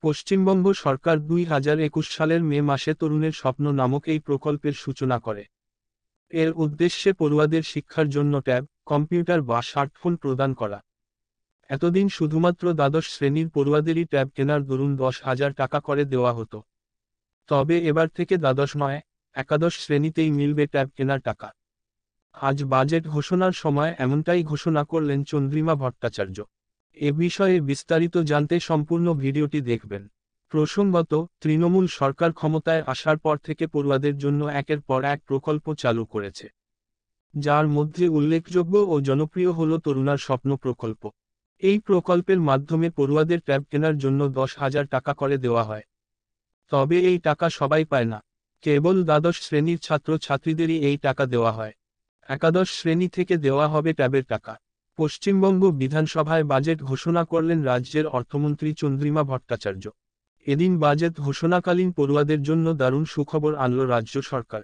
পশ্চিমবঙ্গ সরকার ২০২১ সালের মে মাসে তরুণের স্বপ্ন নামক এই প্রকল্পের সূচনা করে। এর উদ্দেশ্যে পড়ুয়াদের শিক্ষার জন্য ট্যাব, কম্পিউটার বা স্মার্টফোন প্রদান করা। এতদিন শুধুমাত্র দ্বাদশ শ্রেণীর পড়ুয়াদেরই ট্যাব কেনার দরুন ১০,০০০ টাকা করে দেওয়া হতো। তবে এবার থেকে দ্বাদশ নয়, একাদশ শ্রেণীতেই মিলবে ট্যাব কেনার টাকা। আজ বাজেট ঘোষণার সময় এমনটাই ঘোষণা করলেন চন্দ্রিমা ভট্টাচার্য। এ বিষয়ে বিস্তারিত জানতে সম্পূর্ণ ভিডিওটি দেখবেন। প্রসঙ্গত, তৃণমূল সরকার ক্ষমতায় আসার পর থেকে পড়ুয়াদের জন্য একের পর এক প্রকল্প চালু করেছে, যার মধ্যে উল্লেখযোগ্য ও জনপ্রিয় হল তরুণার স্বপ্ন প্রকল্প। এই প্রকল্পের মাধ্যমে পড়ুয়াদের ট্যাব কেনার জন্য ১০,০০০ টাকা করে দেওয়া হয়। তবে এই টাকা সবাই পায় না, কেবল দ্বাদশ শ্রেণীর ছাত্রছাত্রীদেরই এই টাকা দেওয়া হয়। একাদশ শ্রেণী থেকে দেওয়া হবে ট্যাবের টাকা। পশ্চিমবঙ্গ বিধানসভায় বাজেট ঘোষণা করলেন রাজ্যের অর্থমন্ত্রী চন্দ্রিমা ভট্টাচার্য। এদিন বাজেট ঘোষণাকালীন পড়ুয়াদের জন্য দারুণ সুখবর আনল রাজ্য সরকার।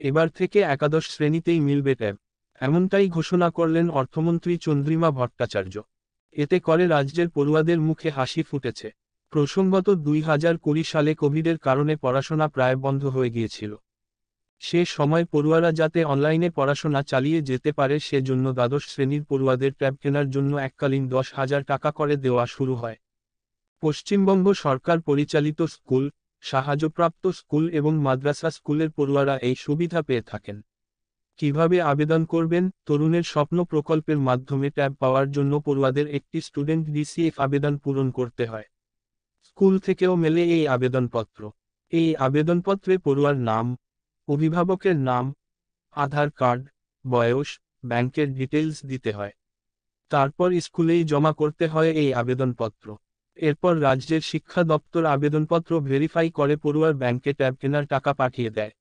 এবার থেকে একাদশ শ্রেণীতেই মিলবে ট্যাব, এমনটাই ঘোষণা করলেন অর্থমন্ত্রী চন্দ্রিমা ভট্টাচার্য। এতে করে রাজ্যের পড়ুয়াদের মুখে হাসি ফুটেছে। প্রসঙ্গত, ২০২০ সালে কোভিডের কারণে পড়াশোনা প্রায় বন্ধ হয়ে গিয়েছিল। সে সময় পড়ুয়ারা যাতে অনলাইনে পড়াশোনা চালিয়ে যেতে পারে সেজন্য দ্বাদশ শ্রেণীর পড়ুয়াদের ট্যাব কেনার জন্য এককালীন ১০,০০০ টাকা করে দেওয়া শুরু হয়। পশ্চিমবঙ্গ সরকার পরিচালিত স্কুল, সাহায্যপ্রাপ্ত স্কুল এবং মাদ্রাসা স্কুলের পড়ুয়ারা এই সুবিধা পেয়ে থাকেন। কিভাবে আবেদন করবেন? তরুণের স্বপ্ন প্রকল্পের মাধ্যমে ট্যাব পাওয়ার জন্য পড়ুয়াদের একটি স্টুডেন্ট ডিসিএফ আবেদন পূরণ করতে হয়। স্কুল থেকেও মেলে এই আবেদনপত্র। এই আবেদনপত্রে পড়ুয়ার নাম, অভিভাবকের নাম, আধার কার্ড, বয়স, ব্যাংকের ডিটেইলস দিতে হয়। তারপর স্কুলেই জমা করতে হয় এই আবেদনপত্র। এরপর রাজ্যের শিক্ষা দপ্তর আবেদনপত্র ভেরিফাই করে পড়ুয়ার ব্যাংকে ট্যাব কেনার টাকা পাঠিয়ে দেয়।